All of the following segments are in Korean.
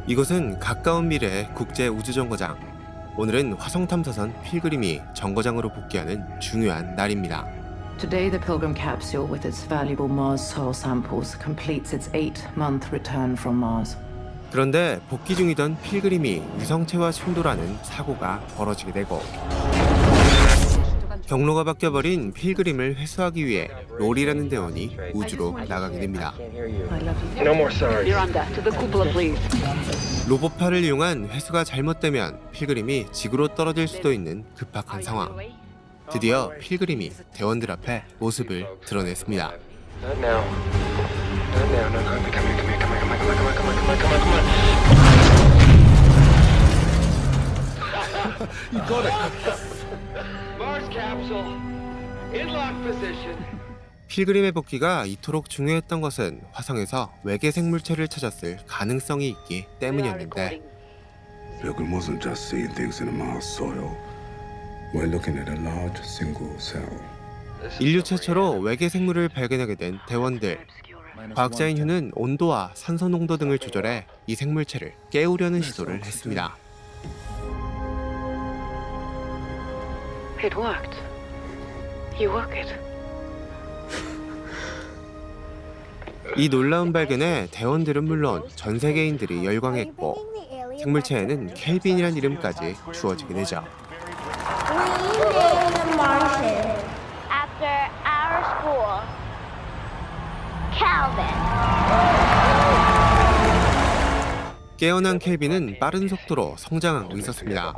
이곳은 가까운 미래의 국제우주정거장. 오늘은 화성탐사선 필그림이 정거장으로 복귀하는 중요한 날입니다. Today, the Pilgrim capsule with its valuable Mars soil samples completes its 8-month return from Mars. 그런데 복귀 중이던 필그림이 위성체와 충돌하는 사고가 벌어지게 되고 경로가 바뀌어버린 필그림을 회수하기 위해 로리라는 대원이 우주로 나가게 됩니다. 로봇팔을 이용한 회수가 잘못되면 필그림이 지구로 떨어질 수도 있는 급박한 상황. 드디어 필그림이 대원들 앞에 모습을 드러냈습니다. 필그림의 복귀가 이토록 중요했던 것은 화성에서 외계 생물체를 찾았을 가능성이 있기 때문이었는데 Pilgrim wasn't just seeing things in the Mars soil. We're looking at a large single cell. 인류 최초로 외계 생물을 발견하게 된 대원들. 과학자인 휴는 온도와 산소 농도 등을 조절해 이 생물체를 깨우려는 시도를 했습니다. It worked. You work it. 이 놀라운 발견에 대원들은 물론 전 세계인들이 열광했고 생물체에는 켈빈이란 이름까지 주어지게 되죠. After our school, Calvin. 깨어난 켈빈은 빠른 속도로 성장하고 있었습니다.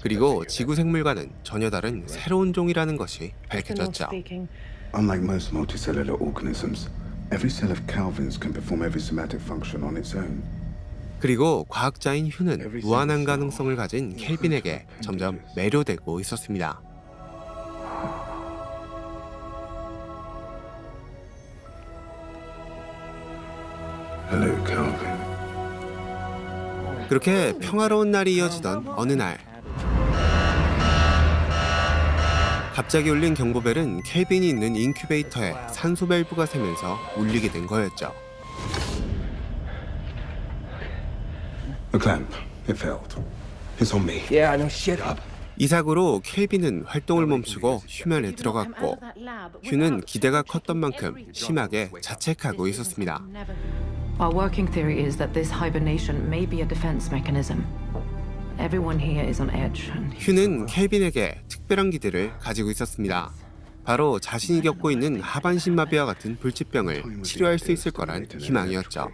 그리고 지구 생물과는 전혀 다른 새로운 종이라는 것이 밝혀졌죠. Unlike most multicellular organisms, every cell of Calvin's can perform every somatic function on its own. 그리고 과학자인 휴는 무한한 가능성을 가진 켈빈에게 점점 매료되고 있었습니다. Hello, Calvin. 그렇게 평화로운 날이 이어지던 어느 날 갑자기 울린 경보벨은 켈빈이 있는 인큐베이터에 산소 밸브가 새면서 울리게 된 거였죠. The clamp. It failed. It's on me. Yeah, I know. Shut up. 이 사고로 켈빈은 활동을 멈추고 휴면에 들어갔고 휴는 기대가 컸던 만큼 심하게 자책하고 있었습니다. Our working theory is that this hibernation may be a defense mechanism. Everyone here is on edge. 휴는 켈빈에게 특별한 기대를 가지고 있었습니다. 바로 자신이 겪고 있는 하반신 마비와 같은 불치병을 치료할 수 있을 거란 희망이었죠.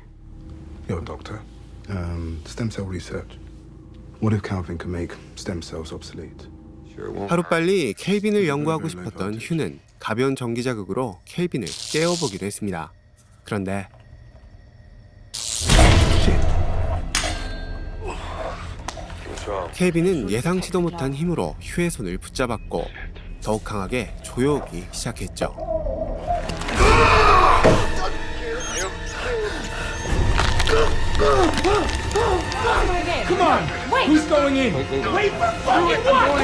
Yo, doctor. Stem cell research. What if Calvin can make stem cells obsolete? 하루빨리 켈빈을 연구하고 싶었던 휴는 가벼운 전기 자극으로 켈빈을 깨워보기로 했습니다. 그런데 켈빈은 예상치도 못한 힘으로 휴의 손을 붙잡았고 더욱 강하게 조여오기 시작했죠. Come on. Wait. Who's going in? Wait for fucking what?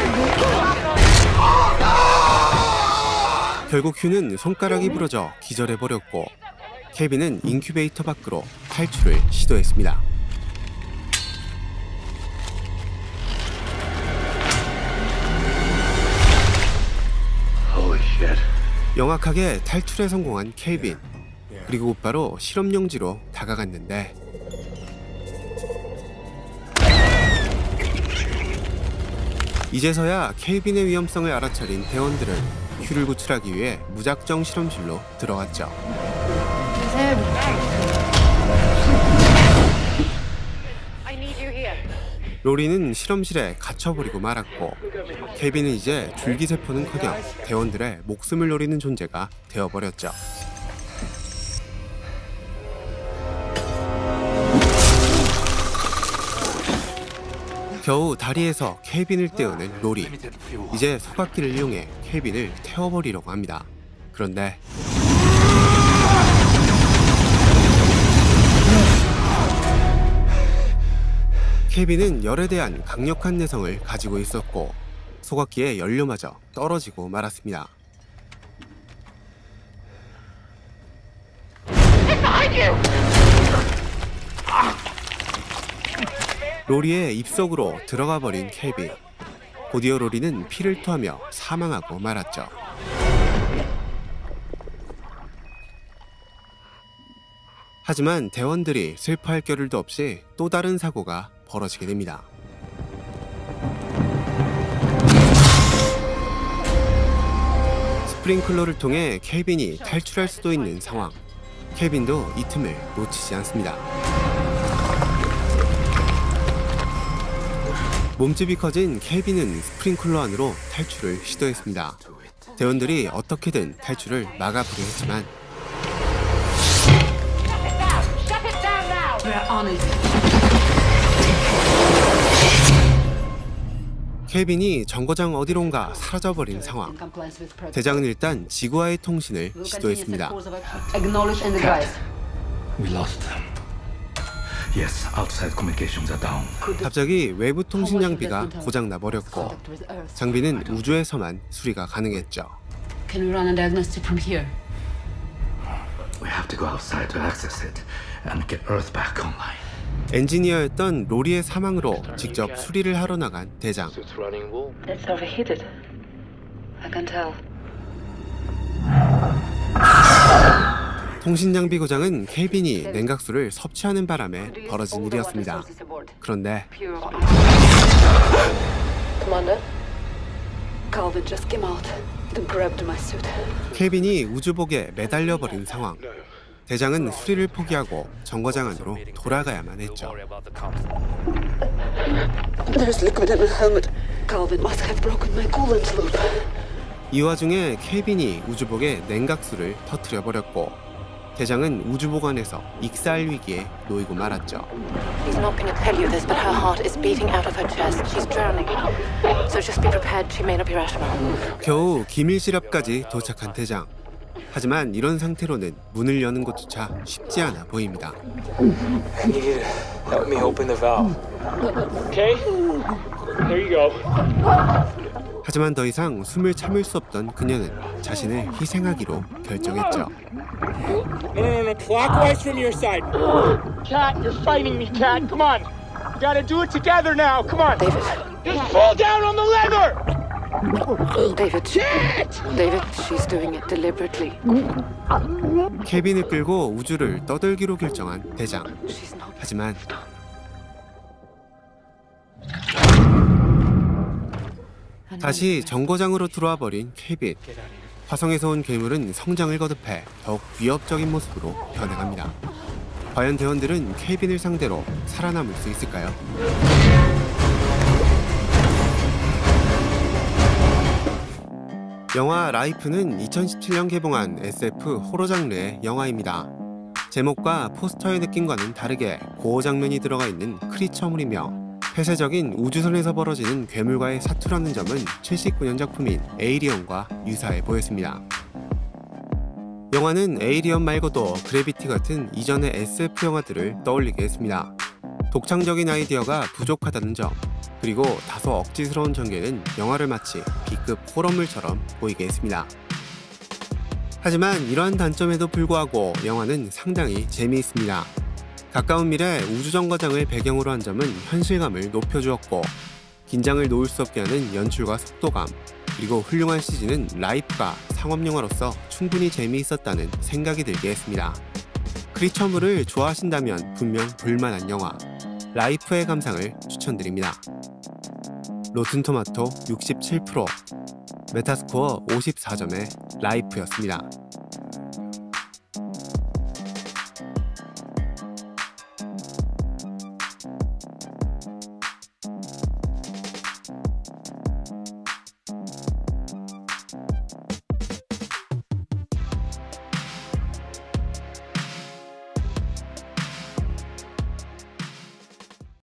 결국 휴는 손가락이 부러져 기절해버렸고 켈빈은 인큐베이터 밖으로 탈출을 시도했습니다. 영악하게 탈출에 성공한 켈빈. 그리고 곧바로 실험용지로 다가갔는데 이제서야 켈빈의 위험성을 알아차린 대원들은 휴를 구출하기 위해 무작정 실험실로 들어갔죠. 로리는 실험실에 갇혀버리고 말았고 켈빈은 이제 줄기세포는커녕 대원들의 목숨을 노리는 존재가 되어버렸죠. 겨우 다리에서 켈빈을 떼어낸 로리. 이제 소각기를 이용해 켈빈을 태워버리려고 합니다. 그런데 켈빈은 열에 대한 강력한 내성을 가지고 있었고 소각기에 연료마저 떨어지고 말았습니다. 로리의 입속으로 들어가 버린 켈빈. 곧이어 로리는 피를 토하며 사망하고 말았죠. 하지만 대원들이 슬퍼할 겨를도 없이 또 다른 사고가 벌어지게 됩니다. 스프링클러를 통해 켈빈이 탈출할 수도 있는 상황. 켈빈도 이 틈을 놓치지 않습니다. 몸집이 커진 켈빈은 스프링클러 안으로 탈출을 시도했습니다. 대원들이 어떻게든 탈출을 막아보려 했지만 켈빈이 정거장 어디론가 사라져버린 상황. 대장은 일단 지구와의 통신을 시도했습니다. We lost them. Yes, outside communications are down. 갑자기 외부 통신 장비가 고장나 버렸고 장비는 우주에서만 수리가 가능했죠. Can we run a diagnostic from here? We have to go outside to access it and get Earth back online. 엔지니어였던 로리의 사망으로 직접 수리를 하러 나간 대장. It's overheated. I can tell. 통신 장비 고장은 켈빈이 냉각수를 섭취하는 바람에 벌어진 일이었습니다. 그런데 Commander, Calvin just came out and grabbed my suit. 켈빈이 우주복에 매달려 버린 상황. 대장은 수리를 포기하고 정거장 안으로 돌아가야만 했죠. There's liquid in the helmet. Calvin must have broken my coolant loop. 이 와중에 켈빈이 우주복에 냉각수를 터뜨려 버렸고 대장은 우주복 안에서 익사할 위기에 놓이고 말았죠. She's not going to tell you this, but her heart is beating out of her chest. She's drowning. So just be prepared. She may not be rational. 겨우 기밀실압까지 도착한 대장. 하지만 이런 상태로는 문을 여는 것조차 쉽지 않아 보입니다. You need to help me open the valve. Okay? There you go. 하지만 더 이상 숨을 참을 수 없던 그녀는 자신을 희생하기로 결정했죠. No. Clockwise from your side. Cat, you're fighting me, Cat. Come on. We gotta do it together now. Come on. David. Just pull down on the lever. David, she's doing it deliberately. 켈빈을 끌고 우주를 떠돌기로 결정한 대장. She's not. 하지만 다시 정거장으로 들어와 버린 켈빈. 화성에서 온 괴물은 성장을 거듭해 더욱 위협적인 모습으로 변해갑니다. 과연 대원들은 켈빈을 상대로 살아남을 수 있을까요? 영화 라이프는 2017년 개봉한 SF 호러 장르의 영화입니다. 제목과 포스터의 느낌과는 다르게 고어 장면이 들어가 있는 크리처물이며 폐쇄적인 우주선에서 벌어지는 괴물과의 사투라는 점은 79년 작품인 에이리언과 유사해 보였습니다. 영화는 에이리언 말고도 그래비티 같은 이전의 SF 영화들을 떠올리게 했습니다. 독창적인 아이디어가 부족하다는 점, 그리고 다소 억지스러운 전개는 영화를 마치 B급 호러물처럼 보이게 했습니다. 하지만 이러한 단점에도 불구하고 영화는 상당히 재미있습니다. 가까운 미래 우주정거장을 배경으로 한 점은 현실감을 높여주었고 긴장을 놓을 수 없게 하는 연출과 속도감, 그리고 훌륭한 CG는 라이프가 상업영화로서 충분히 재미있었다는 생각이 들게 했습니다. 크리처물을 좋아하신다면 분명 볼만한 영화 라이프의 감상을 추천드립니다. 로튼토마토 67%, 메타스코어 54점의 라이프였습니다.